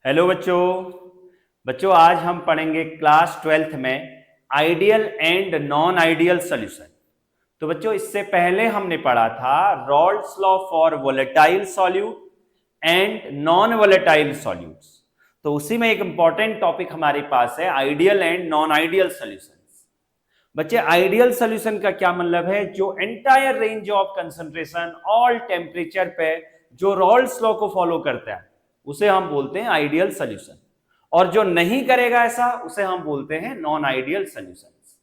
Hello बच्चों। बच्चों आज हम पढ़ेंगे क्लास 12th में ideal and non ideal solution. तो बच्चों इससे पहले हमने पढ़ा था Rawls law for volatile solute and non volatile solutes. तो उसी में एक इंपॉर्टेंट टॉपिक हमारे पास है ideal and non ideal solutions. बच्चे आइडियल सॉल्यूशन का क्या मतलब है? जो entire range of concentration all temperature पे जो रॉल्स लॉ को फॉलो करता है उसे हम बोलते हैं आइडियल सॉल्यूशन, और जो नहीं करेगा ऐसा उसे हम बोलते हैं नॉन आइडियल सॉल्यूशंस।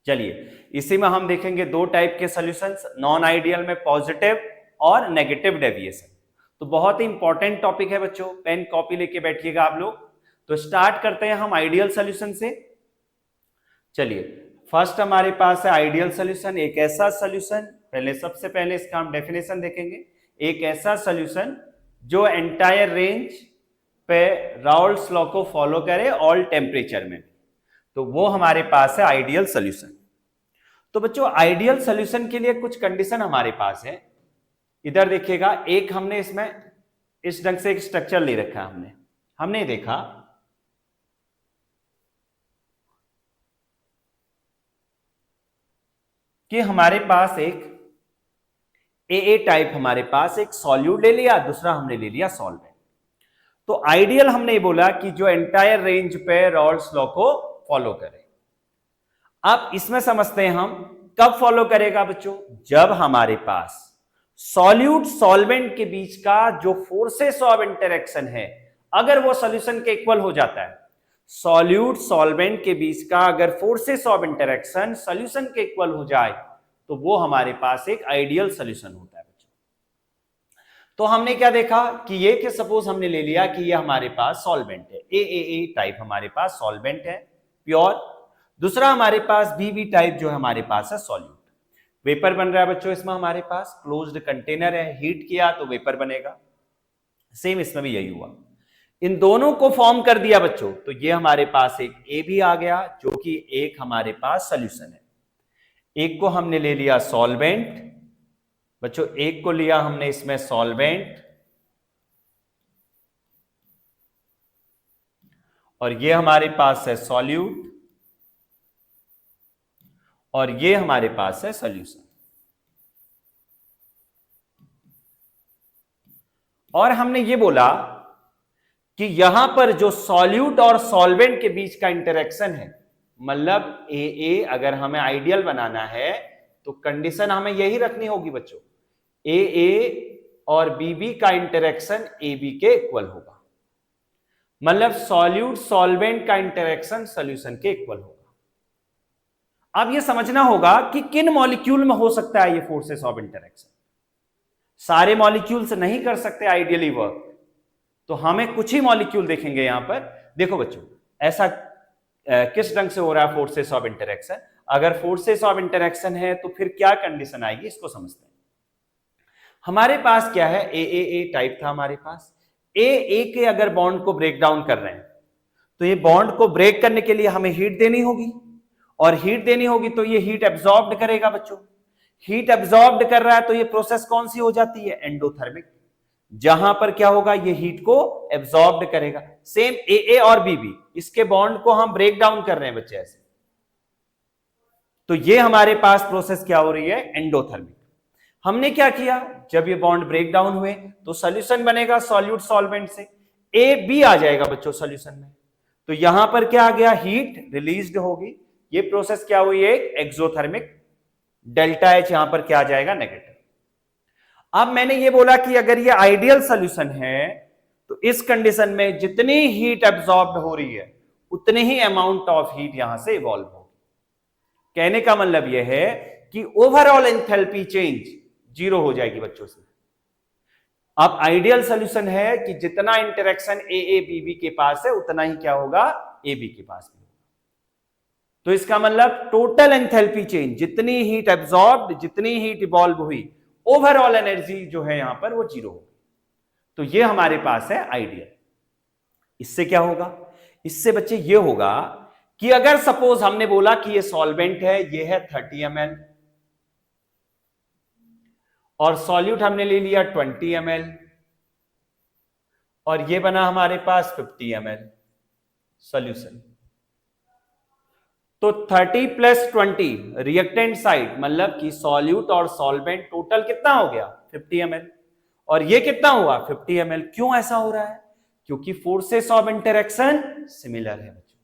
चलिए इसी में हम देखेंगे दो टाइप के सॉल्यूशंस, नॉन आइडियल में पॉजिटिव और नेगेटिव डेविएशन। तो बहुत ही इंपॉर्टेंट टॉपिक है बच्चों, पेन कॉपी लेके बैठिएगा आप लोग। तो स्टार्ट करते हैं हम आइडियल सॉल्यूशन से। चलिए फर्स्ट हमारे पास है आइडियल सॉल्यूशन, एक ऐसा सॉल्यूशन, पहले सबसे पहले इसका हम डेफिनेशन देखेंगे। एक ऐसा सॉल्यूशन जो एंटायर रेंज पे राउल्स लॉ को फॉलो करे ऑल टेम्परेचर में, तो वो हमारे पास है आइडियल सॉल्यूशन। तो बच्चों आइडियल सॉल्यूशन के लिए कुछ कंडीशन हमारे पास है। इधर देखिएगा, एक हमने इसमें इस ढंग से एक स्ट्रक्चर ले रखा है। हमने देखा कि हमारे पास एक ए टाइप, हमारे पास एक सॉल्यूट ले लिया, दूसरा हमने ले लिया सॉल्वेंट। तो आइडियल हमने बोला कि जो एंटायर रेंज पे रॉल्स लॉ को फॉलो करे। अब इसमें समझते हैं हम कब फॉलो करेगा बच्चों, जब हमारे पास सॉल्यूट सॉल्वेंट के बीच का जो फोर्सेस ऑफ इंटरेक्शन है अगर वो सॉल्यूशन के इक्वल हो जाता है। सॉल्यूट सॉल्वेंट के बीच का अगर फोर्सेस ऑफ इंटरेक्शन सॉल्यूशन के इक्वल हो जाए तो वो हमारे पास एक आइडियल सॉल्यूशन होता है बच्चों। तो हमने क्या देखा कि ये कि सपोज हमने ले लिया कि ये हमारे पास सॉल्वेंट है, ए टाइप हमारे पास सॉल्वेंट है प्योर, दूसरा हमारे पास बी टाइप जो हमारे पास है सॉल्यूट। वेपर बन रहा है बच्चों इसमें, हमारे पास क्लोज्ड कंटेनर है, हीट किया तो वेपर बनेगा। सेम इसमें भी यही हुआ, इन दोनों को फॉर्म कर दिया बच्चों, तो ये हमारे पास एक ए भी आ गया जो कि एक हमारे पास सॉल्यूशन है। एक को हमने ले लिया सॉल्वेंट बच्चों, एक को लिया हमने इसमें सॉल्वेंट, और ये हमारे पास है सॉल्यूट, और ये हमारे पास है सॉल्यूशन। और हमने ये बोला कि यहां पर जो सॉल्यूट और सॉल्वेंट के बीच का इंटरेक्शन है, मतलब ए अगर हमें आइडियल बनाना है तो कंडीशन हमें यही रखनी होगी बच्चों, ए और बी का इंटरेक्शन ए बी के इक्वल होगा, मतलब सॉल्यूट सॉल्वेंट का इंटरेक्शन सॉल्यूशन के इक्वल होगा। अब यह समझना होगा कि किन मॉलिक्यूल में हो सकता है ये फोर्सेस ऑफ इंटरेक्शन। सारे मॉलिक्यूल्स नहीं कर सकते आइडियली वर्क, तो हमें कुछ ही मॉलिक्यूल देखेंगे यहां पर। देखो बच्चों ऐसा किस ढंग से हो रहा है फोर्सेस ऑफ इंटरेक्शन। अगर फोर्सेस ऑफ इंटरेक्शन है तो फिर क्या कंडीशन आएगी इसको समझते हैं। हमारे पास क्या है, ए टाइप था हमारे पास, ए के अगर बॉन्ड को ब्रेक डाउन कर रहे हैं तो ये बॉन्ड को ब्रेक करने के लिए हमें हीट देनी होगी, और हीट देनी होगी तो ये हीट एब्जॉर्ब्ड करेगा बच्चों। हीट एब्जॉर्ब्ड कर रहा है तो ये प्रोसेस कौन सी हो जाती है, एंडोथर्मिक, जहां पर क्या होगा ये हीट को एब्जॉर्ब्ड करेगा। सेम ए और बी, इसके बॉन्ड को हम ब्रेक डाउन कर रहे हैं बच्चे ऐसे, तो ये हमारे पास प्रोसेस क्या हो रही है, एंडोथर्मिक। हमने क्या किया, जब ये बॉन्ड ब्रेक डाउन हुए तो सॉल्यूशन बनेगा सॉल्यूट सॉल्वेंट से, ए बी आ जाएगा बच्चों सॉल्यूशन में, तो यहां पर क्या आ गया, हीट रिलीज्ड होगी। ये प्रोसेस क्या हुई है, एक्सोथर्मिक, डेल्टा एच यहां पर क्या आ जाएगा, नेगेटिव। अब मैंने ये बोला कि अगर ये आइडियल सॉल्यूशन है तो इस कंडीशन में जितनी हीट एब्जॉर्ब्ड हो रही है उतनी ही अमाउंट ऑफ हीट यहां से इवॉल्व होगी। कहने का मतलब यह है कि ओवरऑल एंथैल्पी चेंज जीरो हो जाएगी बच्चों से। अब आइडियल सॉल्यूशन है कि जितना इंटरेक्शन ए बी के पास है उतना ही क्या होगा, ए बी के पास भी। तो इसका मतलब टोटल एंथैल्पी चेंज, जितनी हीट एब्जॉर्ब्ड, जितनी हीट इवॉल्व हुई, ओवरऑल एनर्जी जो है यहां पर वो जीरो होगी। तो ये हमारे पास है आइडियल। इससे क्या होगा, इससे बच्चे ये होगा कि अगर सपोज हमने बोला कि ये सॉल्वेंट है, ये है 30 ml, और सॉल्यूट हमने ले लिया 20 ml, और ये बना हमारे पास 50 ml सॉल्यूशन। तो 30 प्लस 20 रिएक्टेंट साइड मतलब कि सॉल्यूट और सॉल्वेंट टोटल कितना हो गया 50 ml, और ये कितना हुआ 50 ml। क्यों ऐसा हो रहा है? क्योंकि फोर्सेस ऑफ इंटरेक्शन सिमिलर है बच्चों।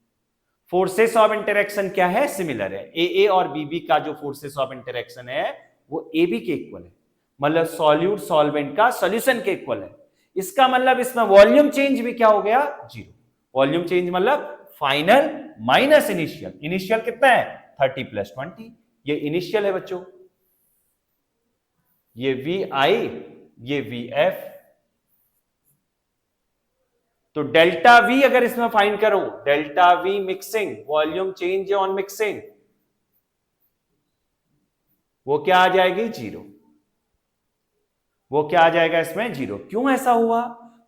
फोर्सेस ऑफ इंटरेक्शन क्या है? सिमिलर है। ए और बीबी का जो फोर्सेस ऑफ इंटरेक्शन है वो ए बी के इक्वल है, मतलब सॉल्यूट सॉल्वेंट का सॉल्यूशन के इक्वल है। इसका मतलब इसमें वॉल्यूम चेंज भी क्या हो गया? जीरो। वॉल्यूम चेंज मतलब फाइनल माइनस इनिशियल। इनिशियल कितना है? 30 प्लस 20, ये इनिशियल है बच्चों। ये वी आई, ये वी एफ। तो डेल्टा वी अगर इसमें फाइंड करूं, delta we mixing, volume change on mixing, वो क्या आ जाएगी? जीरो। वो क्या आ जाएगा इसमें? जीरो। क्यों ऐसा हुआ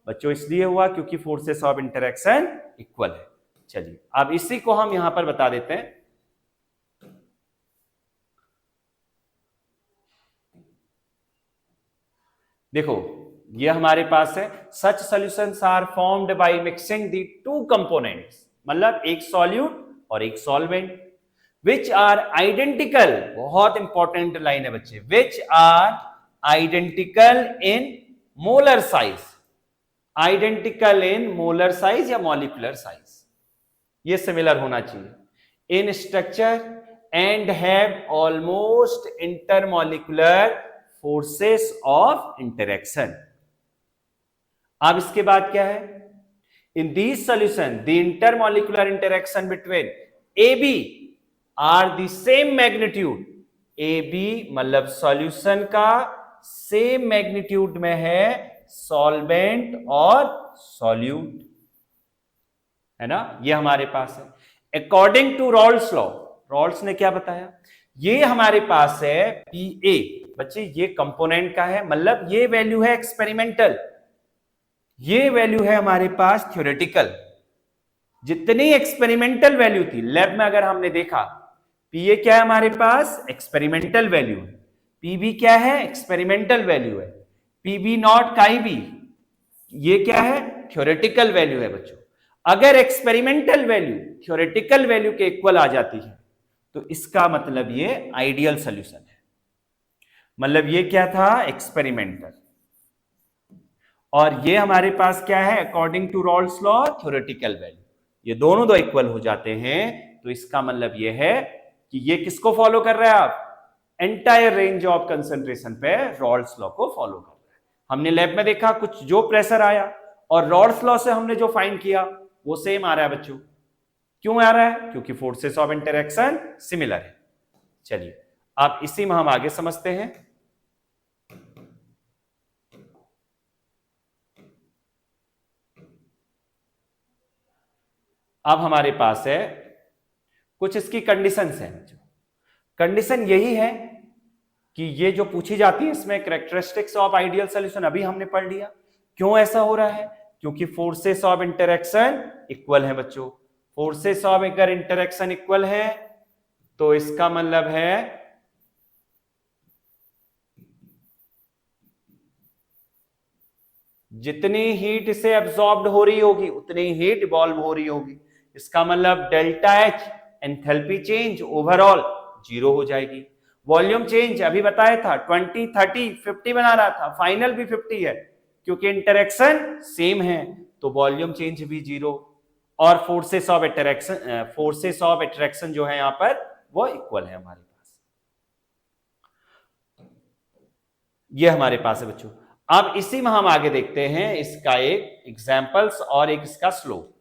बच्चों? इसलिए हुआ क्योंकि फोर्सेस ऑफ इंटरेक्शन इक्वल है। चलिए अब इसी को हम यहां पर बता देते हैं। देखो ये हमारे पास है, such solutions are formed by mixing the two components, मतलब एक सॉल्यूट और एक सॉल्वेंट, विच आर आइडेंटिकल। बहुत इंपॉर्टेंट लाइन है बच्चे, which are identical in molar size. Identical in molar size या मॉलिक्यूलर साइज, ये सिमिलर होना चाहिए in structure and have almost intermolecular forces of interaction. अब इसके बाद क्या है? In these solution the intermolecular interaction between A B are the same magnitude. A B मतलब सॉल्यूशन का सेम मैग्नीट्यूड में है सॉल्वेंट और सॉल्यूट, है ना? ये हमारे पास है according to Raoult's law. Raoult's ने क्या बताया? ये हमारे पास है पी ए बच्चे, ये कंपोनेंट का है, मतलब ये वैल्यू है एक्सपेरिमेंटल, ये वैल्यू है हमारे पास थ्योरेटिकल। जितनी एक्सपेरिमेंटल वैल्यू थी लैब में अगर हमने देखा, पी ए क्या है हमारे पास? एक्सपेरिमेंटल वैल्यू है। पीबी क्या है? एक्सपेरिमेंटल वैल्यू है। पीबी नॉट काई बी, ये क्या है? थ्योरेटिकल वैल्यू है बच्चों। अगर एक्सपेरिमेंटल वैल्यू थ्योरेटिकल वैल्यू के इक्वल आ जाती है तो इसका मतलब ये आइडियल सॉल्यूशन है। मतलब ये क्या था? एक्सपेरिमेंटल, और ये हमारे पास क्या है? According to Raoult's law theoretical value. ये दोनों दो इक्वल हो जाते हैं तो इसका मतलब ये है कि ये किसको फॉलो कर रहा है? आप एंटायर रेंज ऑफ कंसंट्रेशन पे रॉल्स लॉ को फॉलो कर रहा है। हमने लैब में देखा कुछ जो प्रेशर आया और रॉल्स लॉ से हमने जो फाइंड किया वो सेम आ रहा है बच्चों। क्यों आ रहा है? क्योंकि फोर्सेस ऑफ इंटरेक्शन सिमिलर है। चलिए अब इसी में हम आगे समझते हैं। अब हमारे पास है कुछ इसकी कंडीशंस हैं। कंडीशन यही है कि ये जो पूछी जाती है इसमें कैरेक्टरिस्टिक्स ऑफ आइडियल सॉल्यूशन अभी हमने पढ़ लिया। क्यों ऐसा हो रहा है? क्योंकि फोर्सेस ऑफ इंटरेक्शन इक्वल है बच्चों। फोर्सेस ऑफ अगर इंटरेक्शन इक्वल है तो इसका मतलब है जितनी हीट इसे एब्जॉर्ब्ड हो रही होगी उतनी हीट इवॉल्व हो रही होगी। इसका मतलब delta H enthalpy change overall zero हो जाएगी। वॉल्यूम चेंज अभी बताया था 20 30 50 बना रहा था, फाइनल भी 50 है क्योंकि इंटरेक्शन सेम है तो वॉल्यूम चेंज भी जीरो। और फोर्सेस ऑफ अट्रैक्शन जो है यहां पर वो इक्वल है हमारे पास। ये हमारे पास है बच्चों। अब इसी में हम आगे देखते हैं इसका एक एग्जाम्पल्स और एक इसका स्लोप।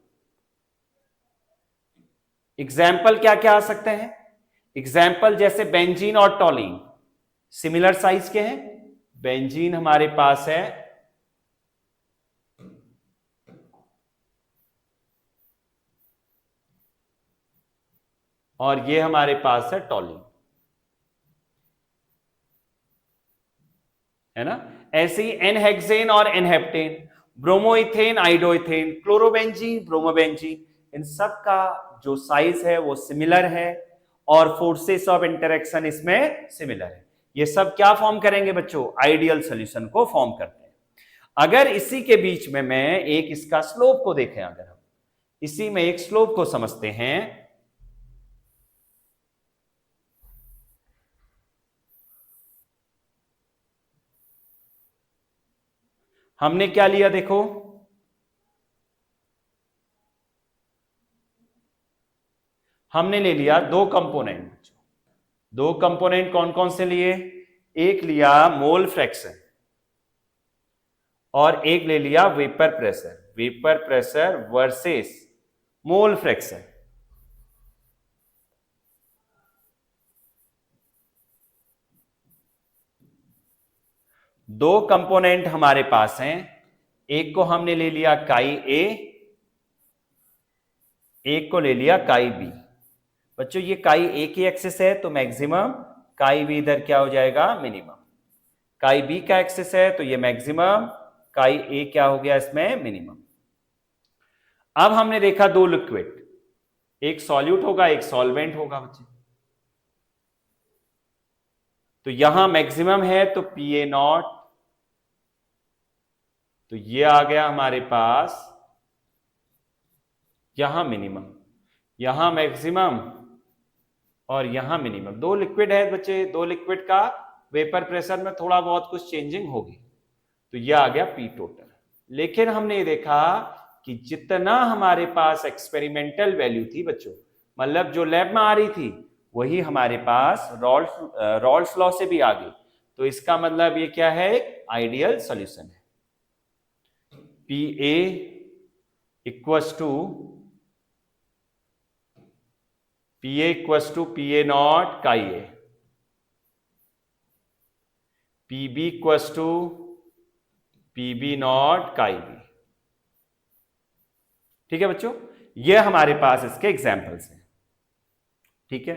एग्जाम्पल क्या क्या आ सकते हैं? एग्जाम्पल जैसे बेंजीन और टॉलीन सिमिलर साइज के हैं। बेंजीन हमारे पास है और ये हमारे पास है टॉलीन, है ना? ऐसे ही एनहेक्सेन और एनहेप्टेन, ब्रोमोइथेन आइडोइथेन, क्लोरोबेंजीन ब्रोमोबेंजीन, इन सब का जो साइज है वो सिमिलर है और फोर्सेस ऑफ इंटरेक्शन इसमें सिमिलर है। ये सब क्या फॉर्म करेंगे बच्चों? आइडियल सॉल्यूशन को फॉर्म करते हैं। अगर इसी के बीच में मैं एक इसका स्लोप को देखें, अगर हम इसी में एक स्लोप को समझते हैं, हमने क्या लिया देखो, हमने ले लिया दो कंपोनेंट। दो कंपोनेंट कौन कौन से लिए? एक लिया मोल फ्रैक्शन और एक ले लिया vapour pressure. Vapour pressure versus mole fraction. दो कंपोनेंट हमारे पास हैं, एक को हमने ले लिया काई ए, एक को ले लिया काई बी। बच्चों ये काई ए की एक्सिस है तो मैक्सिमम, काई बी इधर क्या हो जाएगा? मिनिमम। काई बी का एक्सिस है तो ये मैक्सिमम, काई ए क्या हो गया इसमें? मिनिमम। अब हमने देखा दो लिक्विड, एक सॉल्यूट होगा एक सॉल्वेंट होगा बच्चे। तो यहां मैक्सिमम है तो पीए नॉट, तो ये आ गया हमारे पास, यहां मिनिमम, यहां मैक्सिमम और यहां मिनिमम। दो लिक्विड है बच्चे, दो लिक्विड का वेपर प्रेशर में थोड़ा बहुत कुछ चेंजिंग होगी, तो यह आ गया पी टोटल। लेकिन हमने ये देखा कि जितना हमारे पास एक्सपेरिमेंटल वैल्यू थी बच्चों, मतलब जो लैब में आ रही थी, वही हमारे पास रॉल्स लॉ से भी आ गई। तो इसका मतलब ये क्या है? आइडियल सॉल्यूशन है। P A equals to P A not chi A, P B equals to P B not chi B. ठीक है बच्चों, ये हमारे पास इसके एग्जाम्पल्स हैं। ठीक है,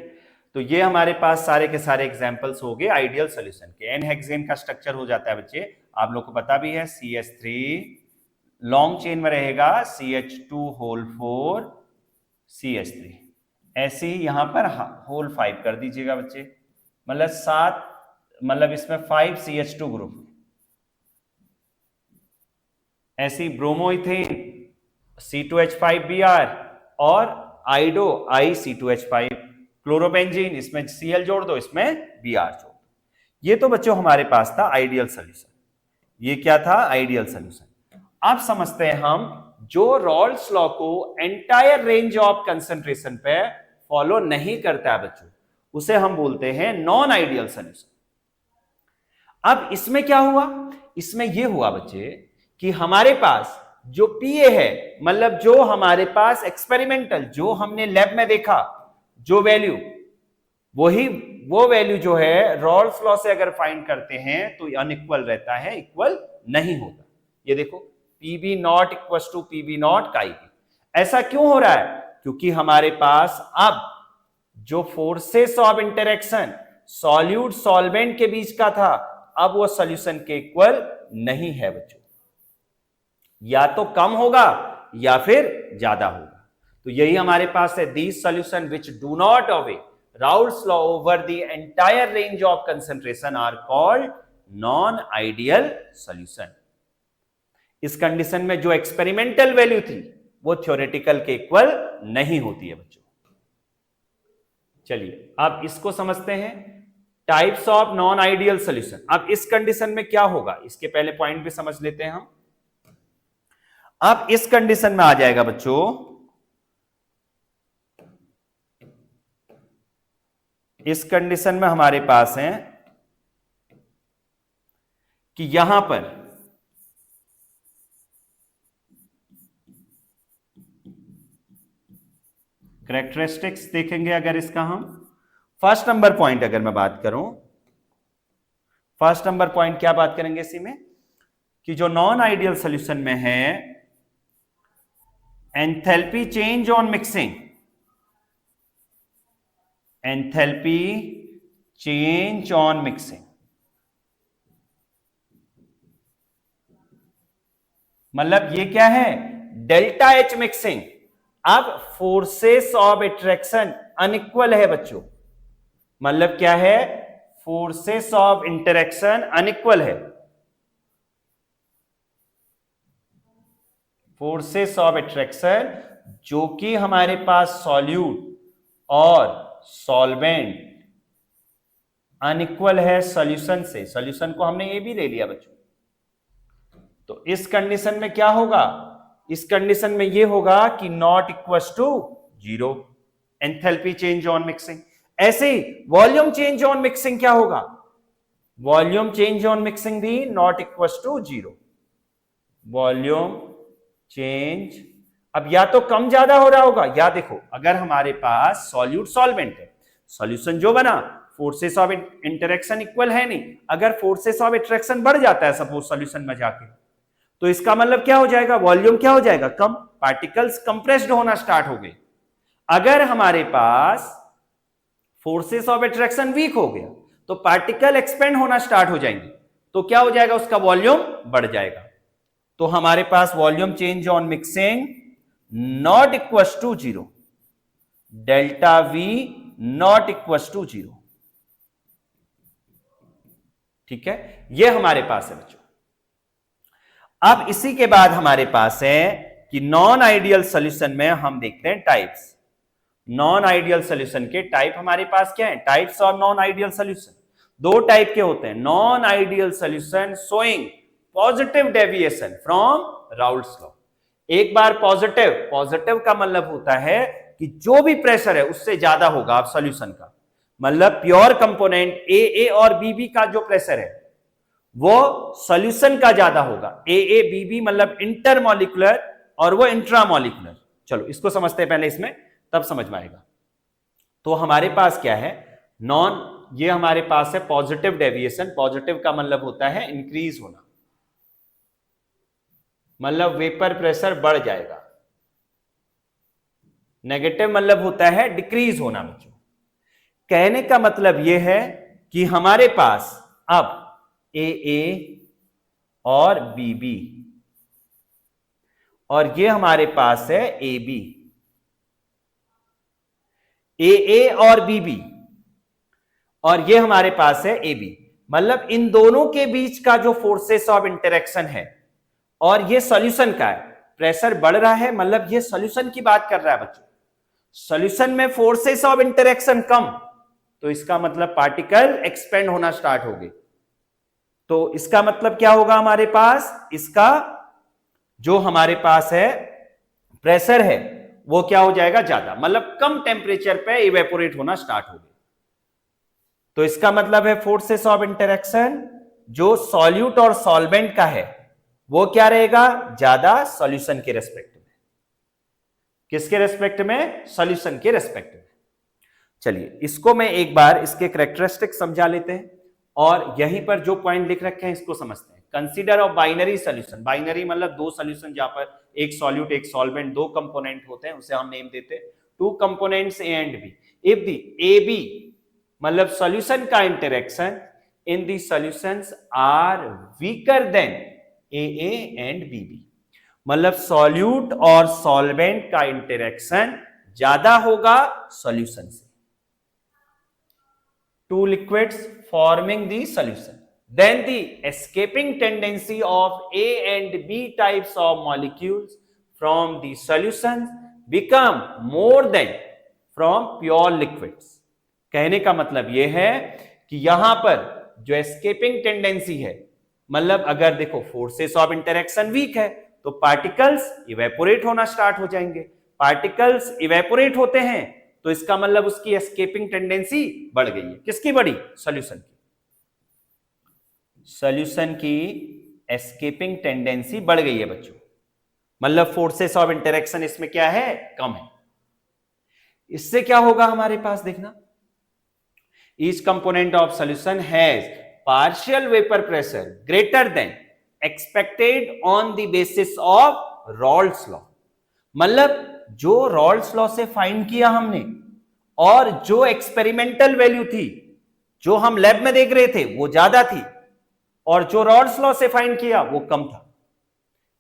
तो ये हमारे पास सारे के सारे एग्जाम्पल्स हो गए आइडियल सॉल्यूशन के। एन हेक्सेन का स्ट्रक्चर हो जाता है बच्चे, आप लोग को पता भी है, CH3 लॉन्ग चेन में रहेगा, CH2 होल 4 CH3। ऐसे ही यहां पर होल 5 कर दीजिएगा बच्चे, मतलब 7, मतलब इसमें 5 CH2 ग्रुप। ऐसी ब्रोमोइथेन C2H5Br और आइडो IC2H5, क्लोरोबेंजीन, इसमें Cl जोड़ दो, इसमें Br जोड़ दो। ये तो बच्चों हमारे पास था आइडियल सॉल्यूशन। ये क्या था? Ideal solution. अब समझते हैं हम जो रॉल्स लॉ को एंटायर रेंज ऑफ कंसंट्रेशन पे फॉलो नहीं करता है बच्चों, उसे हम बोलते हैं नॉन आइडियल सॉल्यूशन। अब इसमें क्या हुआ? इसमें यह हुआ बच्चे कि हमारे पास जो पीए है, मतलब जो हमारे पास एक्सपेरिमेंटल, जो हमने लैब में देखा जो वैल्यू, वही वो वैल्यू जो है रॉल्स लॉ से अगर फाइंड करते हैं तो अनइक्वल रहता है, इक्वल नहीं होता। ये देखो PB not equal to PB not chi B. ऐसा क्यों हो रहा है? क्योंकि हमारे पास अब जो forces of interaction solute solvent के बीच का था, अब वो सॉल्यूशन के इक्वल नहीं है बच्चों, या तो कम होगा या फिर ज्यादा होगा। तो यही हमारे पास है, these solution which do not obey Raoult's law over the entire range of concentration are called non ideal solution. इस कंडीशन में जो एक्सपेरिमेंटल वैल्यू थी वो थ्योरेटिकल के इक्वल नहीं होती है बच्चों। चलिए अब इसको समझते हैं, types of non ideal solution. अब इस कंडीशन में क्या होगा, इसके पहले पॉइंट भी समझ लेते हैं हम। अब इस कंडीशन में आ जाएगा बच्चों, इस कंडीशन में हमारे पास है कि यहां पर कैरेक्टरिस्टिक्स देखेंगे अगर इसका हम, फर्स्ट नंबर पॉइंट अगर मैं बात करूं, फर्स्ट नंबर पॉइंट क्या बात करेंगे इसी में, कि जो नॉन आइडियल सॉल्यूशन में है enthalpy change on mixing, enthalpy change on mixing, मतलब ये क्या है? Delta H mixing. अब फोर्सेस ऑफ अट्रैक्शन अनइक्वल है बच्चों, मतलब क्या है? फोर्सेस ऑफ इंटरेक्शन अनइक्वल है। फोर्सेस ऑफ अट्रैक्शन जो कि हमारे पास सॉल्यूट और सॉल्वेंट अनइक्वल है सॉल्यूशन से। सॉल्यूशन को हमने ये भी ले लिया बच्चों। तो इस कंडीशन में क्या होगा, इस कंडीशन में ये होगा कि not equal to zero, enthalpy change on mixing. ऐसे ही वॉल्यूम चेंज ऑन मिक्सिंग क्या होगा, वॉल्यूम चेंज ऑन मिक्सिंग भी not equal to zero. Volume change अब या तो कम ज्यादा हो रहा होगा, या देखो अगर हमारे पास सॉल्यूट सॉल्वेंट है, सॉल्यूशन जो बना, फोर्सेस ऑफ इंटरेक्शन इक्वल है नहीं, अगर फोर्सेस ऑफ अट्रैक्शन बढ़ जाता है सपोज सॉल्यूशन में जाके, तो इसका मतलब क्या हो जाएगा, वॉल्यूम क्या हो जाएगा, कम, पार्टिकल्स कंप्रेस्ड होना स्टार्ट हो गए। अगर हमारे पास फोर्सेस ऑफ अट्रैक्शन वीक हो गया तो पार्टिकल एक्सपेंड होना स्टार्ट हो जाएंगे, तो क्या हो जाएगा, उसका वॉल्यूम बढ़ जाएगा। तो हमारे पास volume change on mixing not equal to zero, delta V not equal to zero. ठीक है, ये हमारे पास है बच्चों। अब इसी के बाद हमारे पास है कि नॉन आइडियल सॉल्यूशन में हम देखते हैं टाइप्स। नॉन आइडियल सॉल्यूशन के टाइप हमारे पास क्या है, types of non ideal solution दो टाइप के होते हैं। Non ideal solution showing positive deviation from Raoult's law. एक बार पॉजिटिव, पॉजिटिव का मतलब होता है कि जो भी प्रेशर है उससे ज्यादा होगा आप सॉल्यूशन का, मतलब प्योर कंपोनेंट ए और बी का जो प्रेशर है वो सॉल्यूशन का ज्यादा होगा। ए बी मतलब इंटरमॉलिक्यूलर और वो इंट्रामॉलिक्यूलर। चलो इसको समझते हैं पहले, इसमें तब समझ में आएगा। तो हमारे पास क्या है, नॉन, ये हमारे पास है पॉजिटिव डेविएशन। पॉजिटिव का मतलब होता है इंक्रीज होना, मतलब वेपर प्रेशर बढ़ जाएगा। नेगेटिव मतलब होता है डिक्रीज होना बच्चों। कहने का मतलब यह है कि हमारे पास अब ए और बी और ये हमारे पास है ए बी, ए और बी और ये हमारे पास है ए बी। मतलब इन दोनों के बीच का जो फोर्सेस ऑफ इंटरेक्शन है और ये सॉल्यूशन का है, प्रेशर बढ़ रहा है, मतलब ये सॉल्यूशन की बात कर रहा है बच्चों। सॉल्यूशन में फोर्सेस ऑफ इंटरेक्शन कम, तो इसका मतलब पार्टिकल एक्सपेंड होना स्टार्ट हो गए। तो इसका मतलब क्या होगा हमारे पास, इसका जो हमारे पास है प्रेशर है वो क्या हो जाएगा, ज्यादा, मतलब कम टेम्परेचर पे इवेपोरेट होना स्टार्ट हो गए। तो इसका मतलब है फोर्सेस ऑफ इंटरेक्शन जो सॉल्यूट और सॉल्वेंट का है वो क्या रहेगा, ज्यादा सॉल्यूशन के रेस्पेक्ट में। किसके रेस्पेक्ट में, सॉल्यूशन के रेस्पेक्ट में। चलिए इसको मैं एक बार इसके कैरेक्टरिस्टिक समझा लेते हैं और यहीं पर जो पॉइंट लिख रखे हैं इसको समझते हैं। Consider of binary solution. Binary मतलब दो सॉल्यूशन जहां पर एक सॉल्यूट एक सॉल्वेंट, दो कंपोनेंट होते हैं, उसे हम नेम देते हैं two components A and B. If the A B मतलब सॉल्यूशन का interaction in the solutions are weaker than A and B, मतलब सॉल्यूट और सॉल्वेंट का इंटरेक्शन ज्यादा होगा सॉल्यूशन से। Two liquids forming the solution, then the escaping tendency of A and B types of molecules from the solution become more than from pure liquids। कहने का मतलब यह है कि यहां पर जो escaping tendency है, मतलब अगर देखो फोर्सेस ऑफ इंटरेक्शन वीक है तो पार्टिकल्स इवेपोरेट होना स्टार्ट हो जाएंगे। पार्टिकल्स इवेपोरेट होते हैं तो इसका मतलब उसकी एस्केपिंग टेंडेंसी बढ़ गई है। किसकी बढ़ी, सॉल्यूशन की। सॉल्यूशन की एस्केपिंग टेंडेंसी बढ़ गई है बच्चों, मतलब फोर्सेस ऑफ इंटरेक्शन इसमें क्या है, कम है। इससे क्या होगा हमारे पास, देखना, each component of solution has partial vapour pressure greater than expected on the basis of Raoult's law. मतलब जो रॉल्ड्स लॉ से फाइंड किया हमने और जो एक्सपेरिमेंटल वैल्यू थी जो हम लैब में देख रहे थे वो ज्यादा थी, और जो रॉल्ड्स लॉ से फाइंड किया वो कम था।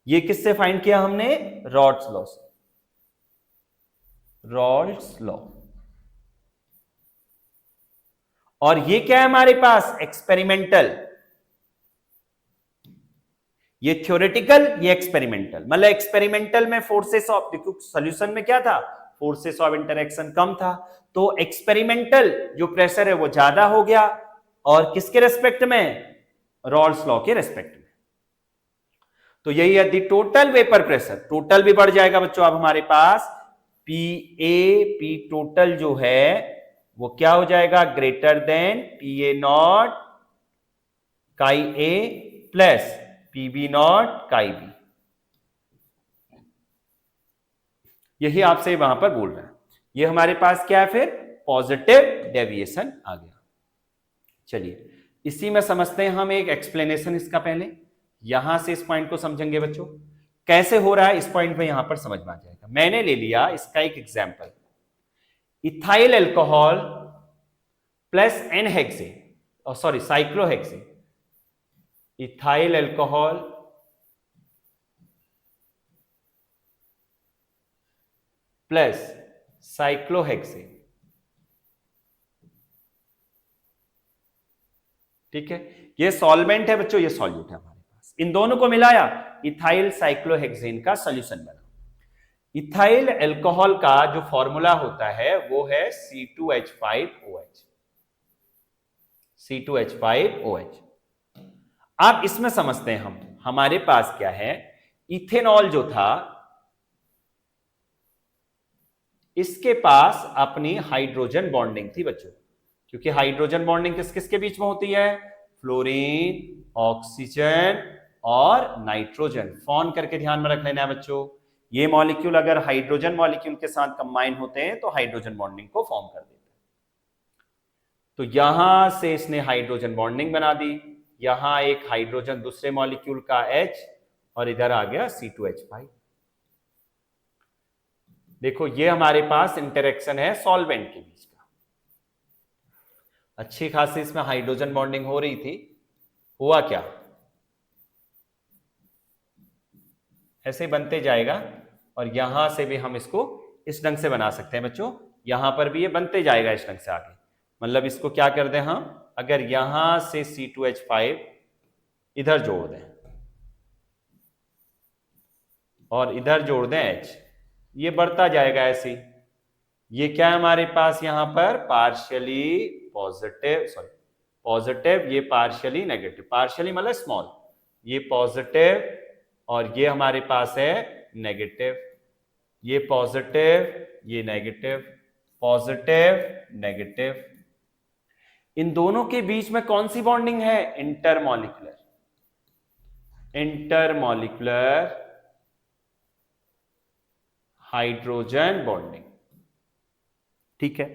ये किससे फाइंड किया हमने, रॉल्ड्स लॉ से। रॉल्ड्स लॉ। और ये क्या है हमारे पास, एक्सपेरिमेंटल। ये थ्योरेटिकल, ये एक्सपेरिमेंटल। मतलब एक्सपेरिमेंटल में फोर्सेस ऑफ, देखो सॉल्यूशन में क्या था, फोर्सेस ऑफ इंटरेक्शन कम था, तो एक्सपेरिमेंटल जो प्रेशर है वो ज्यादा हो गया, और किसके रेस्पेक्ट में, रॉल्स लॉ के रेस्पेक्ट में। तो यही है दी टोटल वेपर प्रेशर, टोटल भी बढ़ जाएगा बच्चों। अब हमारे पास पी टोटल जो है वो क्या हो जाएगा, greater than PA not chi A plus PB not chi B. यही आपसे वहां पर बोल रहे हैं। ये हमारे पास क्या है, फिर पॉजिटिव डेविएशन आ गया। चलिए इसी में समझते हैं हम एक एक्सप्लेनेशन इसका। पहले यहां से इस पॉइंट को समझेंगे बच्चों, कैसे हो रहा है इस पॉइंट में यहां पर समझ में आ जाएगा। मैंने ले लिया इसका एक example, ethyl alcohol plus n hexane, sorry cyclohexane, ethyl alcohol plus cyclohexane. ठीक है, ये सॉल्वेंट है बच्चों, ये सॉल्यूट है हमारे पास। इन दोनों को मिलाया, इथाइल साइक्लोहेक्सेन का सॉल्यूशन बना। इथाइल अल्कोहल का जो फॉर्मूला होता है वो है C2H5OH, C2H5OH। आप इसमें समझते हैं हम, हमारे पास क्या है, इथेनॉल जो था इसके पास अपनी हाइड्रोजन बॉन्डिंग थी बच्चों, क्योंकि हाइड्रोजन बॉन्डिंग किस किस के बीच में होती है, फ्लोरीन, ऑक्सीजन और नाइट्रोजन। फोन करके ध्यान में रख लेना है बच्चों, ये मॉलिक्यूल अगर हाइड्रोजन मॉलिक्यूल के साथ कंबाइन होते हैं तो हाइड्रोजन बॉन्डिंग को फॉर्म कर देते हैं। तो यहां से इसने हाइड्रोजन बॉन्डिंग बना दी, यहां एक हाइड्रोजन दूसरे मॉलिक्यूल का H, और इधर आ गया C2H5। देखो ये हमारे पास इंटरेक्शन है सॉल्वेंट के बीच का, अच्छी खासी इसमें हाइड्रोजन बॉन्डिंग हो रही थी। हुआ क्या, ऐसे बनते जाएगा, और यहां से भी हम इसको इस ढंग से बना सकते हैं बच्चों, यहां पर भी ये बनते जाएगा इस ढंग से आगे। मतलब इसको क्या कर दें हम, अगर यहां से C2H5 इधर जोड़ दें और इधर जोड़ दें H, ये बढ़ता जाएगा ऐसे। ये क्या है हमारे पास यहां पर, पार्शियली पॉजिटिव, सॉरी पॉजिटिव, ये पार्शियली नेगेटिव, पार्शियली मतलब स्मॉल, ये पॉजिटिव और ये हमारे पास है नेगेटिव, ये पॉजिटिव ये नेगेटिव, पॉजिटिव नेगेटिव। इन दोनों के बीच में कौन सी बॉन्डिंग है, इंटरमॉलिक्यूलर, इंटरमॉलिक्यूलर हाइड्रोजन बॉन्डिंग। ठीक है,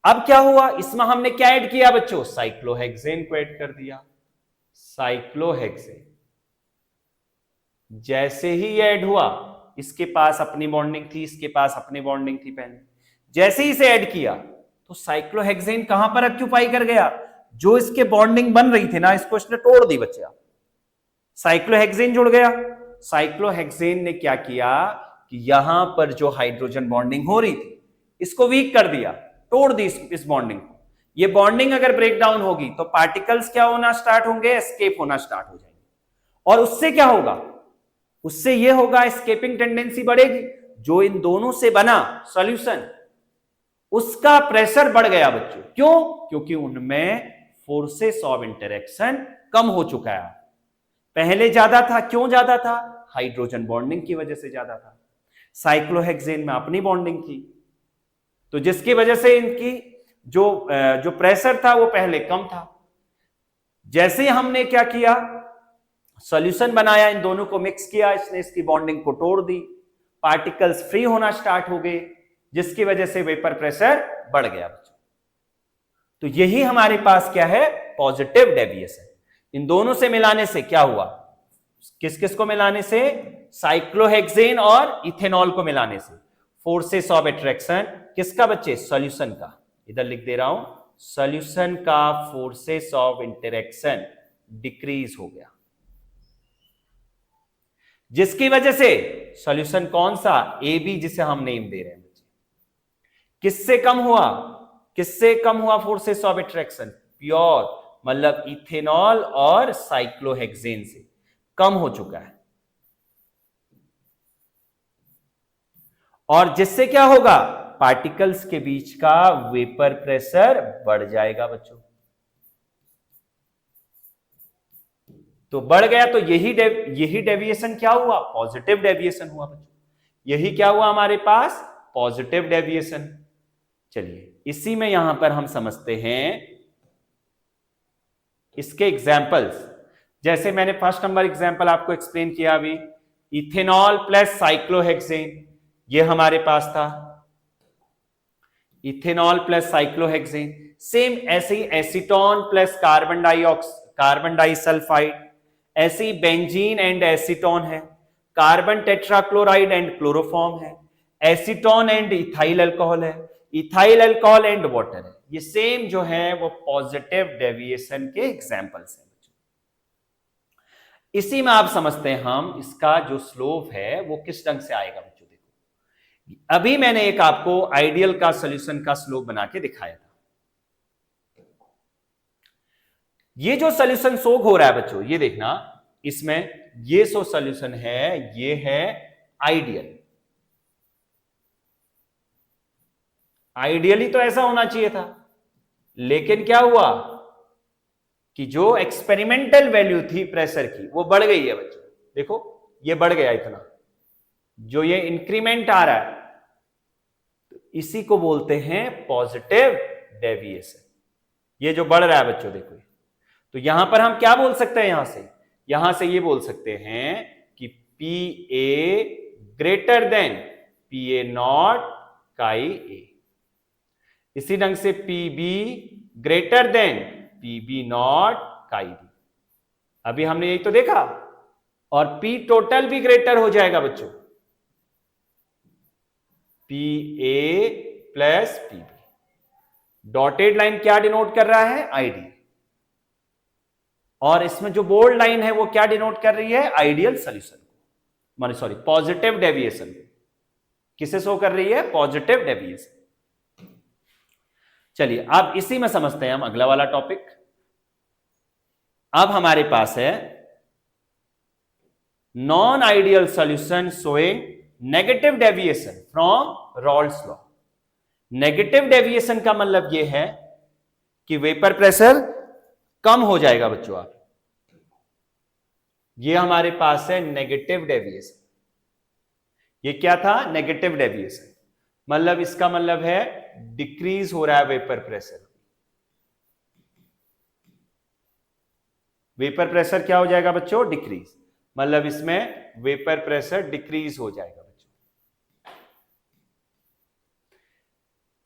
अब क्या हुआ, इसमें हमने क्या ऐड किया बच्चों, साइक्लोहेक्सेन को ऐड कर दिया। साइक्लोहेक्सेन जैसे ही ये ऐड हुआ, इसके पास अपनी बॉन्डिंग थी, इसके पास अपनी बॉन्डिंग थी पहले, जैसे ही इसे ऐड किया तो साइक्लोहेक्सेन कहां पर ऑक्यूपाई कर गया, जो इसके बॉन्डिंग बन रही थी ना, इसको इसने तोड़ दी बच्चा, साइक्लोहेक्सेन जुड़ गया। साइक्लोहेक्सेन ने क्या किया कि यहां पर जो हाइड्रोजन बॉन्डिंग हो रही थी इसको वीक कर दिया, तोड़ दी इस बॉन्डिंग को। ये बॉन्डिंग अगर ब्रेक डाउन होगी तो पार्टिकल्स क्या होना स्टार्ट होंगे, एस्केप होना स्टार्ट हो जाएंगे, और उससे क्या होगा, उससे ये होगा एस्केपिंग टेंडेंसी बढ़ेगी। जो इन दोनों से बना सॉल्यूशन उसका प्रेशर बढ़ गया बच्चों, क्यों, क्योंकि उनमें फोर्सेस ऑफ इंटरेक्शन कम हो चुका है। पहले ज्यादा था, क्यों ज्यादा था, हाइड्रोजन बॉन्डिंग की वजह से ज्यादा था। साइक्लोहेक्सेन में अपनी बॉन्डिंग थी, तो जिसकी वजह से इनकी जो प्रेशर था वो पहले कम था। जैसे हमने क्या किया, सॉल्यूशन बनाया, इन दोनों को मिक्स किया, इसने इसकी बॉन्डिंग को तोड़ दी, पार्टिकल्स फ्री होना स्टार्ट हो गए, जिसकी वजह से वेपर प्रेशर बढ़ गया बच्चों। तो यही हमारे पास क्या है, पॉजिटिव डेविएशन। इन दोनों से मिलाने से क्या हुआ, किस किस को मिलाने से, साइक्लोहेक्सेन और इथेनॉल को मिलाने से फोर्सेस ऑफ अट्रैक्शन किसका बच्चे, सॉल्यूशन का, इधर लिख दे रहा हूं, सॉल्यूशन का फोर्सेस ऑफ इंटरेक्शन डिक्रीज हो गया, जिसकी वजह से सॉल्यूशन कौन सा, AB, जिसे हम नेम दे रहे हैं बच्चे, किससे कम हुआ, किससे कम हुआ फोर्सेस ऑफ अट्रैक्शन, प्योर मतलब इथेनॉल और साइक्लोहेक्सेन से कम हो चुका है, और जिससे क्या होगा, पार्टिकल्स के बीच का वेपर प्रेशर बढ़ जाएगा बच्चों। तो बढ़ गया तो यही डेविएशन क्या हुआ, पॉजिटिव डेविएशन हुआ बच्चों। यही क्या हुआ हमारे पास, पॉजिटिव डेविएशन। चलिए इसी में यहां पर हम समझते हैं इसके एग्जाम्पल्स। जैसे मैंने फर्स्ट नंबर एग्जाम्पल आपको एक्सप्लेन किया अभी, इथेनॉल प्लस साइक्लोहेक्सेन, ये हमारे पास था इथेनॉल प्लस साइक्लोहेक्सेन। सेम ऐसे ही एसीटोन प्लस कार्बन डाइसल्फाइड, ऐसे ही बेंजीन एंड एसीटोन है, कार्बन टेट्राक्लोराइड एंड क्लोरोफॉर्म है, एसीटोन एंड इथाइल अल्कोहल है, इथाइल अल्कोहल एंड वाटर है। ये सेम जो है वो पॉजिटिव डेविएशन के एग्जांपल्स हैं। इसी में आप समझते हैं हम इसका जो स्लोप है वो किस ढंग से आएगा बच्चों। देखो अभी मैंने एक आपको आइडियल का सॉल्यूशन का स्लोप बना के दिखाया था। ये जो सॉल्यूशन शो हो रहा है बच्चों, ये देखना, इसमें ये जो सॉल्यूशन है ये है आइडियल। आइडियली तो ऐसा होना चाहिए था, लेकिन क्या हुआ कि जो एक्सपेरिमेंटल वैल्यू थी प्रेशर की वो बढ़ गई है बच्चों। देखो ये बढ़ गया इतना, जो ये इंक्रीमेंट आ रहा है तो इसी को बोलते हैं पॉजिटिव डेविएशन। ये जो बढ़ रहा है बच्चों देखो, तो यहां पर हम क्या बोल सकते हैं, यहां से ये बोल सकते हैं कि P A greater than P A not chi A. इसी ढंग से P B greater than P B not chi B. अभी हमने यही तो देखा। और पी टोटल भी ग्रेटर हो जाएगा बच्चों, P A plus P B. Dotted line क्या डिनोट कर रहा है, आइडियल, और इसमें जो बोल्ड लाइन है वो क्या डिनोट कर रही है, आइडियल सॉल्यूशन को, पॉजिटिव डेविएशन को। किसे शो कर रही है, पॉजिटिव डेविएशन। चलिए अब इसी में समझते हैं हम अगला वाला टॉपिक। अब हमारे पास है non ideal solution showing negative deviation from Rawls law. Negative deviation का मतलब यह है कि वेपर प्रेशर कम हो जाएगा बच्चों। आप ये हमारे पास है नेगेटिव डेविएशन। ये क्या था, नेगेटिव डेविएशन, मतलब इसका मतलब है डिक्रीज हो रहा है वेपर प्रेशर। वेपर प्रेशर क्या हो जाएगा बच्चों, डिक्रीज, मतलब इसमें वेपर प्रेशर डिक्रीज हो जाएगा बच्चों।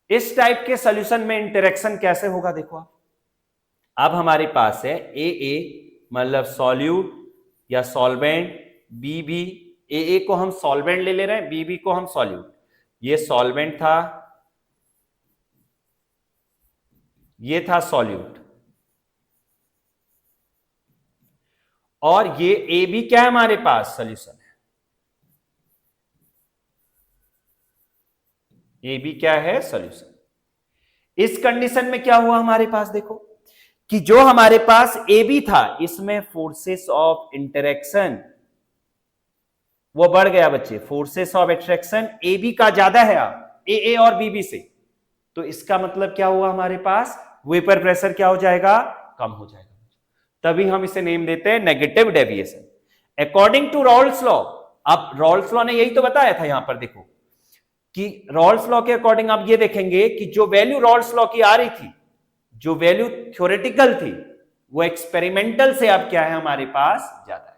इस टाइप के सॉल्यूशन में इंटरेक्शन कैसे होगा देखो आप। अब हमारे पास है ए मतलब सॉल्यूट या सॉल्वेंट, बी ए को हम सॉल्वेंट ले रहे हैं, बी को हम सॉल्यूट। ये सॉल्वेंट था, ये था सॉल्यूट, और ये ए बी क्या है हमारे पास, सॉल्यूशन है। ए बी क्या है, सॉल्यूशन। इस कंडीशन में क्या हुआ हमारे पास, देखो कि जो हमारे पास ए बी था इसमें फोर्सेस ऑफ इंटरेक्शन वो बढ़ गया बच्चे। Forces of attraction A B का ज्यादा है ए और बी से, तो इसका मतलब क्या हुआ हमारे पास, वेपर प्रेशर क्या हो जाएगा, कम हो जाएगा। तभी हम इसे नेम देते हैं negative deviation according to Raoult's law. अब रॉल्स लॉ ने यही तो बताया था, यहां पर देखो कि रॉल्स लॉ के अकॉर्डिंग आप ये देखेंगे कि जो वैल्यू रॉल्स लॉ की आ रही थी, जो वैल्यू थ्योरेटिकल थी, वो एक्सपेरिमेंटल से अब क्या है हमारे पास, ज्यादा है।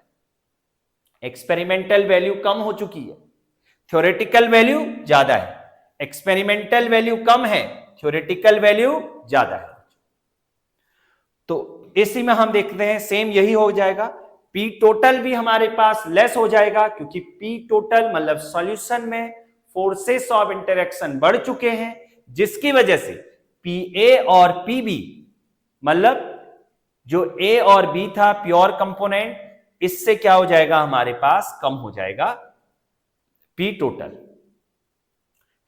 एक्सपेरिमेंटल वैल्यू कम हो चुकी है, थ्योरेटिकल वैल्यू ज्यादा है। एक्सपेरिमेंटल वैल्यू कम है, थ्योरेटिकल वैल्यू ज्यादा है। तो इसी में हम देखते हैं सेम यही हो जाएगा। पी टोटल भी हमारे पास लेस हो जाएगा, क्योंकि पी टोटल मतलब सॉल्यूशन में फोर्सेस ऑफ इंटरेक्शन बढ़ चुके हैं, जिसकी वजह से पी ए और पी बी मतलब जो ए और बी था प्योर कंपोनेंट, इससे क्या हो जाएगा हमारे पास, कम हो जाएगा पी टोटल,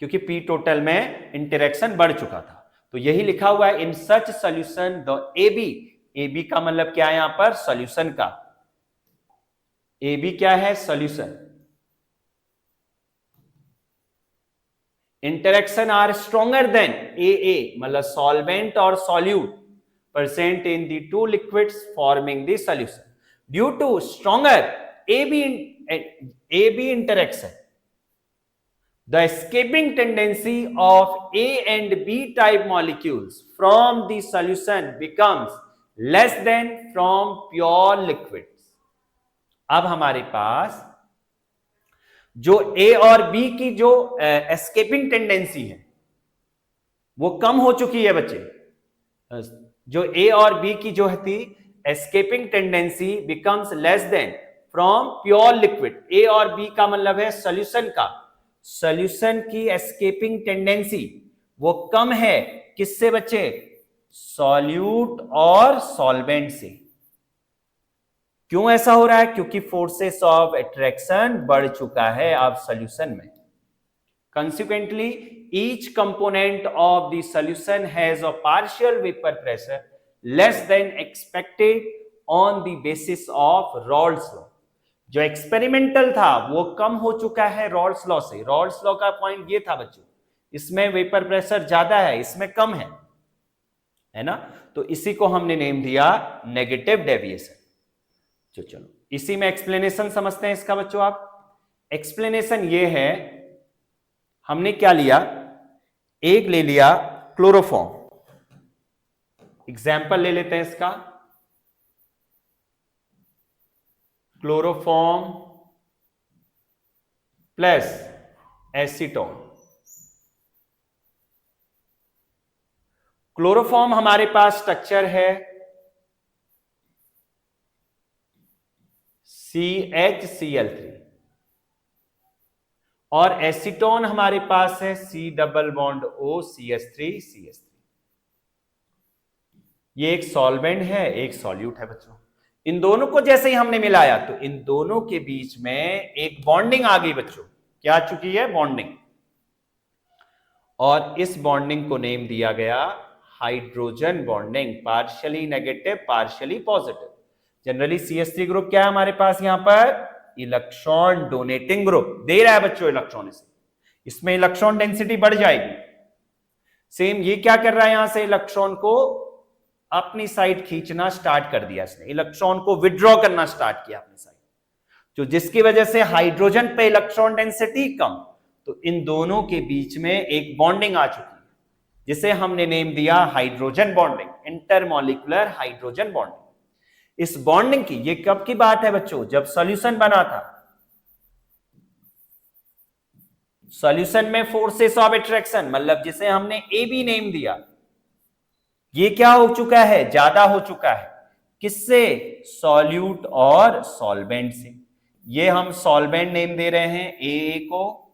क्योंकि पी टोटल में इंटरेक्शन बढ़ चुका था। तो यही लिखा हुआ है इन सच सॉल्यूशन द ए बी का मतलब क्या है यहां पर, सॉल्यूशन का ए बी क्या है? Solution. Interaction are stronger than A A, मतलब सॉल्वेंट और solute present in the two liquids forming the solution. Due to stronger AB interaction, the escaping tendency of A and B type molecules from the solution becomes less than from pure liquids. अब हमारे पास जो A और B की जो escaping tendency है वो कम हो चुकी है बच्चे। जो ए और बी की जो थी escaping tendency becomes less than from pure liquid. A और बी का मतलब है सॉल्यूशन का, सॉल्यूशन की एस्केपिंग टेंडेंसी वो कम है किससे बच्चे? सॉल्यूट और सॉल्वेंट से। क्यों ऐसा हो रहा है? क्योंकि फोर्सेस ऑफ अट्रैक्शन बढ़ चुका है अब सॉल्यूशन में। Consequently, each component of the solution has a partial vapor pressure less than expected on the basis of Raoult's law. जो एक्सपेरिमेंटल था वो कम हो चुका है रॉल्स लॉ से। रॉल्स लॉ का पॉइंट ये था बच्चों, इसमें वेपर प्रेशर ज्यादा है, इसमें कम है ना? तो इसी को हमने नेम दिया नेगेटिव डेविएशन। चलो इसी में एक्सप्लेनेशन समझते हैं इसका बच्चों। आप एक्सप्लेनेशन ये है, हमने क्या लिया, एक ले लिया क्लोरोफॉर्म। एग्जाम्पल ले लेते हैं इसका, क्लोरोफॉर्म प्लस एसीटोन। क्लोरोफॉर्म हमारे पास स्ट्रक्चर है CHCl3 और एसीटोन हमारे पास है C++OCH3CH3। ये एक सॉल्वेंट है, एक सॉल्यूट है बच्चों। इन दोनों को जैसे ही हमने मिलाया तो इन दोनों के बीच में एक बॉन्डिंग आ गई बच्चों। क्या आ चुकी है? बॉन्डिंग। और इस बॉन्डिंग को नेम दिया गया hydrogen bonding, partially negative partially positive. Generally CH3 group क्या है हमारे पास? यहां पर इलेक्ट्रॉन डोनेटिंग ग्रुप दे रहा है बच्चों इलेक्ट्रॉन से, इसमें इलेक्ट्रॉन डेंसिटी बढ़ जाएगी। सेम ये क्या कर रहा है, यहां से इलेक्ट्रॉन को अपनी साइड खींचना स्टार्ट कर दिया इसने, इलेक्ट्रॉन को विड्रॉ करना स्टार्ट किया अपनी साइड, तो जिसकी वजह से हाइड्रोजन पे इलेक्ट्रॉन डेंसिटी कम। तो इन दोनों के बीच में एक बॉन्डिंग आ चुकी है जिसे हमने नेम दिया hydrogen bonding, intermolecular hydrogen bonding. इस बॉन्डिंग की, ये कब की बात है बच्चों? जब सॉल्यूशन बना था। सॉल्यूशन में फोर्सेस ऑफ अट्रैक्शन, मतलब जिसे हमने ए बी नेम दिया, ये क्या हो चुका है? ज्यादा हो चुका है। किससे? सॉल्यूट और सॉल्वेंट से। ये हम सॉल्वेंट नेम दे रहे हैं ए को,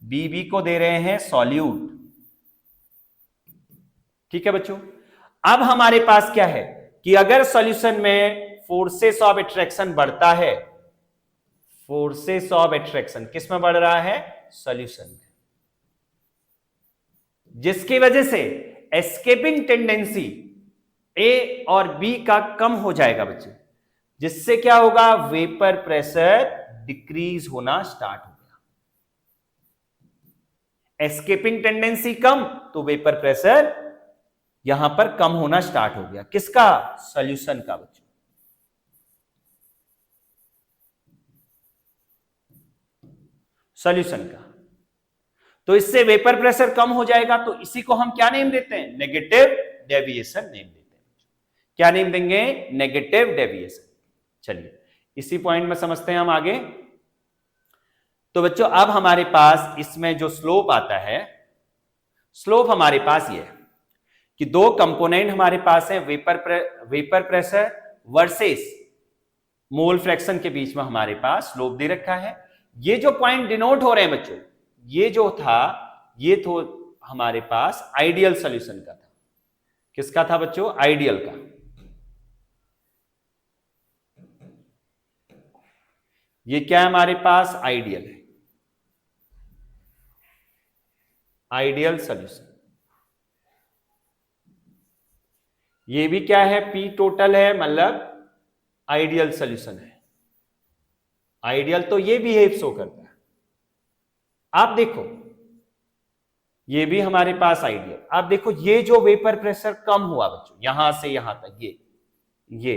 बी को दे रहे हैं सॉल्यूट। ठीक है बच्चों। अब हमारे पास क्या है कि अगर सॉल्यूशन में फोर्सेस ऑफ अट्रैक्शन बढ़ता है, फोर्सेस ऑफ अट्रैक्शन किस में बढ़ रहा है? सॉल्यूशन में, जिसकी वजह से एस्केपिंग टेंडेंसी ए और बी का कम हो जाएगा बच्चे, जिससे क्या होगा? वेपर प्रेशर डिक्रीज होना स्टार्ट हो गया। एस्केपिंग टेंडेंसी कम तो वेपर प्रेशर यहां पर कम होना स्टार्ट हो गया। किसका? सॉल्यूशन का बच्चों। सॉल्यूशन का। तो इससे वेपर प्रेशर कम हो जाएगा, तो इसी को हम क्या नेम देते हैं? नेगेटिव डेविएशन नेम देते हैं। क्या नेम देंगे? Negative deviation. चलिए इसी पॉइंट में समझते हैं हम आगे। तो बच्चों अब हमारे पास इसमें जो स्लोप आता है, स्लोप हमारे पास ये है कि दो कंपोनेंट हमारे पास है, vapour pressure versus mole fraction के बीच में हमारे पास स्लोप दे रखा है। ये जो पॉइंट डिनोट हो रहे हैं बच्चों, ये जो था ये तो हमारे पास आइडियल सॉल्यूशन का था। किसका था बच्चों? आइडियल का। ये क्या है हमारे पास? आइडियल है, आइडियल सॉल्यूशन। ये भी क्या है? P टोटल है, मतलब आइडियल सॉल्यूशन है। आइडियल तो ये बिहेव शो करता है। आप देखो ये भी हमारे पास आइडियल, आप देखो ये जो वेपर प्रेशर कम हुआ बच्चों यहां से यहां तक, ये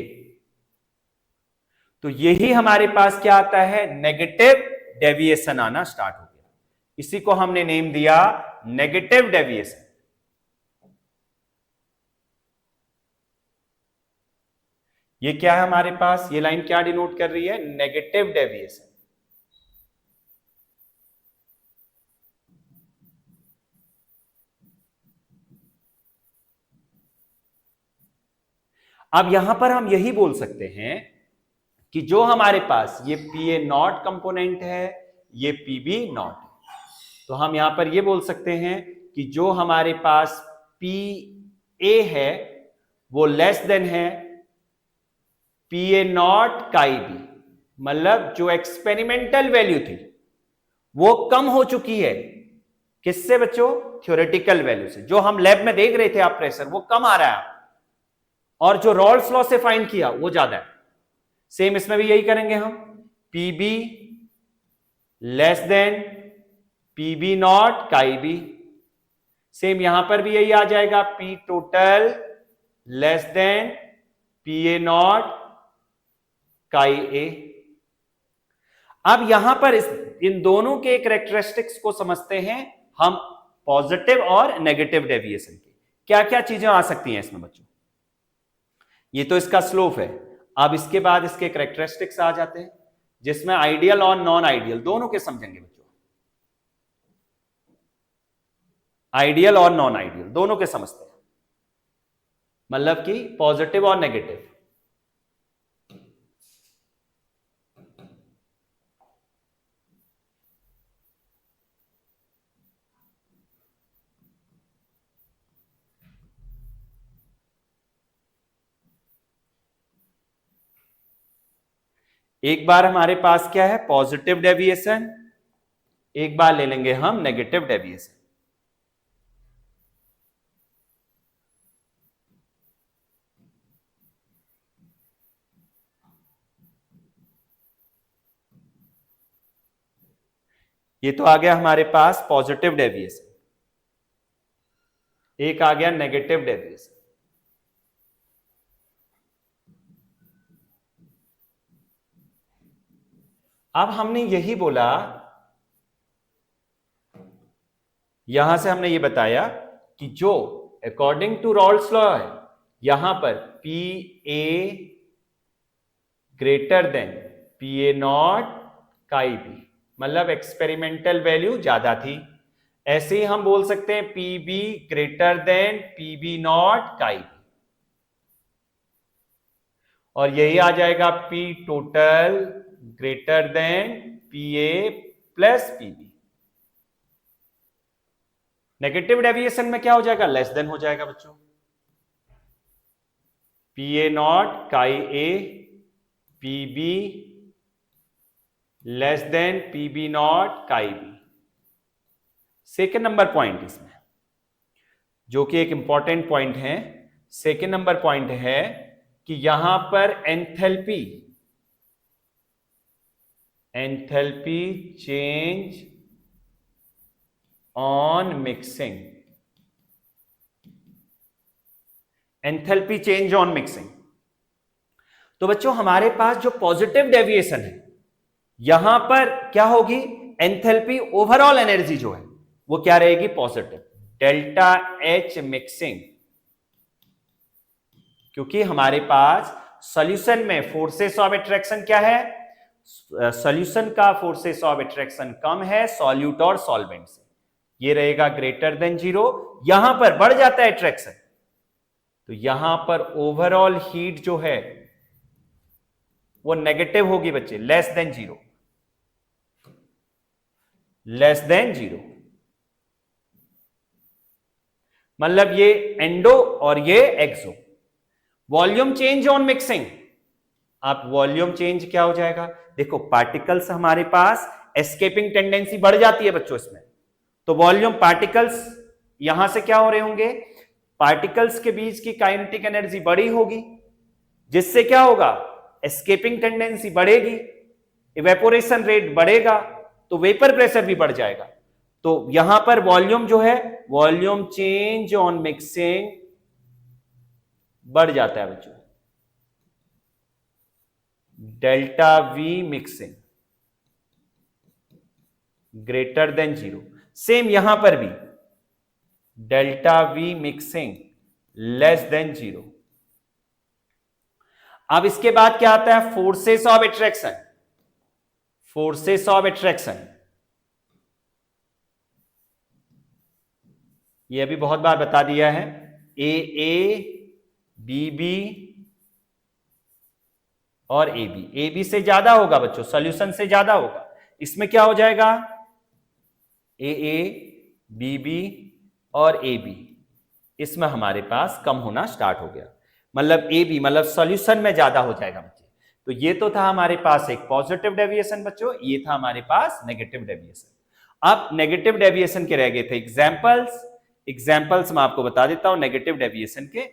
तो यही हमारे पास क्या आता है, नेगेटिव डेविएशन आना स्टार्ट हो गया। इसी को हमने नेम दिया नेगेटिव डेविएशन। ये क्या है हमारे पास, ये लाइन क्या डिनोट कर रही है, नेगेटिव डेविएशन। अब यहां पर हम यही बोल सकते हैं कि जो हमारे पास ये PA नॉट कंपोनेंट है, ये PB नॉट है, तो हम यहां पर ये बोल सकते हैं कि जो हमारे पास PA है वो लेस देन है PA नॉट काई बी, मतलब जो एक्सपेरिमेंटल वैल्यू थी वो कम हो चुकी है। किससे बच्चों, थ्योरेटिकल वैल्यू से। जो हम लैब में देख रहे थे आप प्रेशर वो कम आ रहा है, और जो रॉल्स लॉ से फाइंड किया वो ज्यादा है। सेम इसमें भी यही करेंगे हम, PB less than PB not chi B. Same यहां पर भी यही आ जाएगा, P total less than PA not chi ए। अब यहां पर इन दोनों के कैरेक्टरिस्टिक्स को समझते हैं हम, पॉजिटिव और नेगेटिव डेविएशन के क्या क्या चीजें आ सकती हैं इसमें बच्चों। ये तो इसका स्लोप है। अब इसके बाद इसके कैरेक्टरिस्टिक्स आ जाते हैं जिसमें आइडियल और नॉन आइडियल दोनों के समझेंगे बच्चों। आइडियल और नॉन आइडियल दोनों के समझते हैं, मतलब कि पॉजिटिव और नेगेटिव। एक बार हमारे पास क्या है, पॉजिटिव डेविएशन, एक बार ले लेंगे हम नेगेटिव डेविएशन। ये तो आ गया हमारे पास पॉजिटिव डेविएशन, एक आ गया नेगेटिव डेविएशन। अब हमने यही बोला, यहां से हमने ये बताया कि जो अकॉर्डिंग टू रॉल्स लॉ है यहां पर PA greater than PA not chi B, मतलब एक्सपेरिमेंटल वैल्यू ज्यादा थी। ऐसे ही हम बोल सकते हैं PB greater than PB not chi B, और यही आ जाएगा P total greater than PA plus PB। Negative deviation में क्या हो जाएगा, लेस देन हो जाएगा बच्चों, PA not chi A PB less than PB not chi B. Second number point इसमें जो कि एक इंपॉर्टेंट पॉइंट है, सेकेंड नंबर पॉइंट है कि यहां पर enthalpy change on mixing, enthalpy change on mixing. तो बच्चों हमारे पास जो पॉजिटिव डेविएशन है यहां पर क्या होगी, एंथैल्पी ओवरऑल एनर्जी जो है वो क्या रहेगी, पॉजिटिव, डेल्टा H मिक्सिंग, क्योंकि हमारे पास सॉल्यूशन में फोर्सेस ऑफ अट्रैक्शन क्या है, सॉल्यूशन का फोर्सेस ऑफ अट्रैक्शन कम है सॉल्यूट और सॉल्वेंट से, ये रहेगा ग्रेटर देन 0। यहां पर बढ़ जाता है अट्रैक्शन, तो यहां पर ओवरऑल हीट जो है वो नेगेटिव होगी बच्चे, लेस देन 0, लेस देन 0, मतलब ये एंडो और ये एक्सो। वॉल्यूम चेंज ऑन मिक्सिंग, आप वॉल्यूम चेंज क्या हो जाएगा, देखो पार्टिकल्स हमारे पास एस्केपिंग टेंडेंसी बढ़ जाती है बच्चों इसमें, तो वॉल्यूम पार्टिकल्स यहां से क्या हो रहे होंगे, पार्टिकल्स के बीच की काइनेटिक एनर्जी बड़ी होगी, जिससे क्या होगा, एस्केपिंग टेंडेंसी बढ़ेगी, इवेपोरेशन रेट बढ़ेगा तो वेपर प्रेशर भी बढ़ जाएगा। तो यहां पर वॉल्यूम जो है, वॉल्यूम चेंज ऑन मिक्सिंग बढ़ जाता है बच्चों, delta we mixing greater than 0। Same यहां पर भी delta we mixing less than 0। अब इसके बाद क्या आता है, forces of attraction. Forces of attraction ये अभी बहुत बार बता दिया है, बी और ए बी से ज्यादा होगा बच्चों, सॉल्यूशन से ज्यादा होगा। इसमें क्या हो जाएगा, बी और बी, इसमें हमारे पास कम होना स्टार्ट हो गया, मतलब बी मतलब सॉल्यूशन में ज्यादा हो जाएगा बच्चे। तो ये तो था हमारे पास एक पॉजिटिव डेविएशन बच्चों, ये था हमारे पास नेगेटिव डेविएशन। अब नेगेटिव डेविएशन के रह गए थे एग्जाम्पल्स मैं आपको बता देता हूं नेगेटिव डेविएशन के,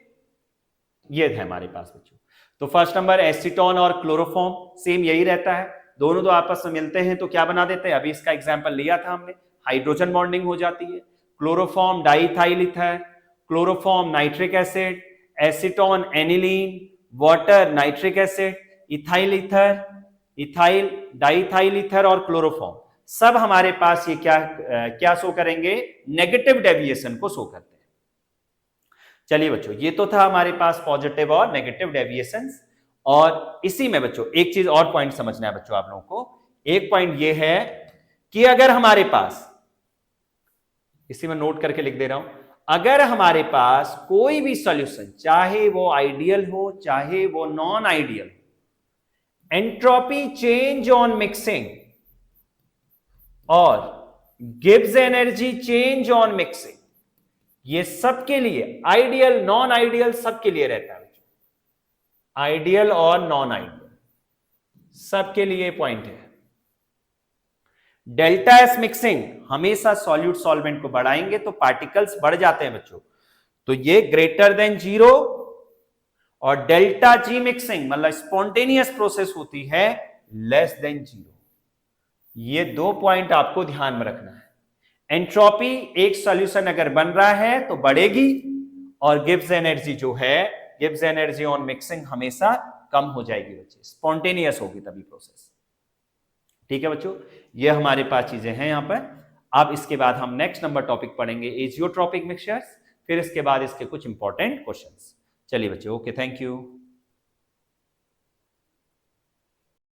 ये थे हमारे पास बच्चों। तो फर्स्ट नंबर एसीटोन और क्लोरोफॉर्म, सेम यही रहता है, दोनों तो आपस में मिलते हैं तो क्या बना देते हैं, अभी इसका एग्जांपल लिया था हमने, हाइड्रोजन बॉन्डिंग हो जाती है। Chloroform diethyl ether, chloroform nitric acid, acetone aniline, water nitric acid, ethyl ether, ethyl diethyl ether और क्लोरोफॉर्म, सब हमारे पास ये क्या शो करेंगे, नेगेटिव डेविएशन को शो करते हैं। चलिए बच्चों, ये तो था हमारे पास पॉजिटिव और नेगेटिव डेविएशंस। और इसी में बच्चों एक चीज और पॉइंट समझना है बच्चों आप लोगों को, एक पॉइंट ये है कि अगर हमारे पास, इसी में नोट करके लिख दे रहा हूं, अगर हमारे पास कोई भी सॉल्यूशन, चाहे वो आइडियल हो चाहे वो non ideal, entropy change on mixing और गिव्स एनर्जी चेंज ऑन मिक्सिंग, ये सबके लिए, आइडियल नॉन आइडियल सबके लिए रहता है, आइडियल और नॉन आइडियल सबके लिए पॉइंट है। डेल्टा एस मिक्सिंग हमेशा सॉल्यूट सॉल्वेंट को बढ़ाएंगे तो पार्टिकल्स बढ़ जाते हैं बच्चों, तो ये ग्रेटर देन 0, और डेल्टा जी मिक्सिंग मतलब स्पॉन्टेनियस प्रोसेस होती है लेस देन 0। ये दो पॉइंट आपको ध्यान में रखना है। एंट्रोपी एक सॉल्यूशन अगर बन रहा है तो बढ़ेगी, और गिव्स एनर्जी जो है, गिव्स एनर्जी ऑन मिक्सिंग हमेशा कम हो जाएगी बच्चे, स्पॉन्टेनियस होगी तभी प्रोसेस। ठीक है बच्चों, ये हमारे पास चीजें हैं यहां पर। अब इसके बाद हम नेक्स्ट नंबर टॉपिक पढ़ेंगे एजियोट्रॉपिक मिक्सचर्स, फिर इसके बाद इसके कुछ इंपॉर्टेंट क्वेश्चंस। चलिए बच्चों, ओके, थैंक यू।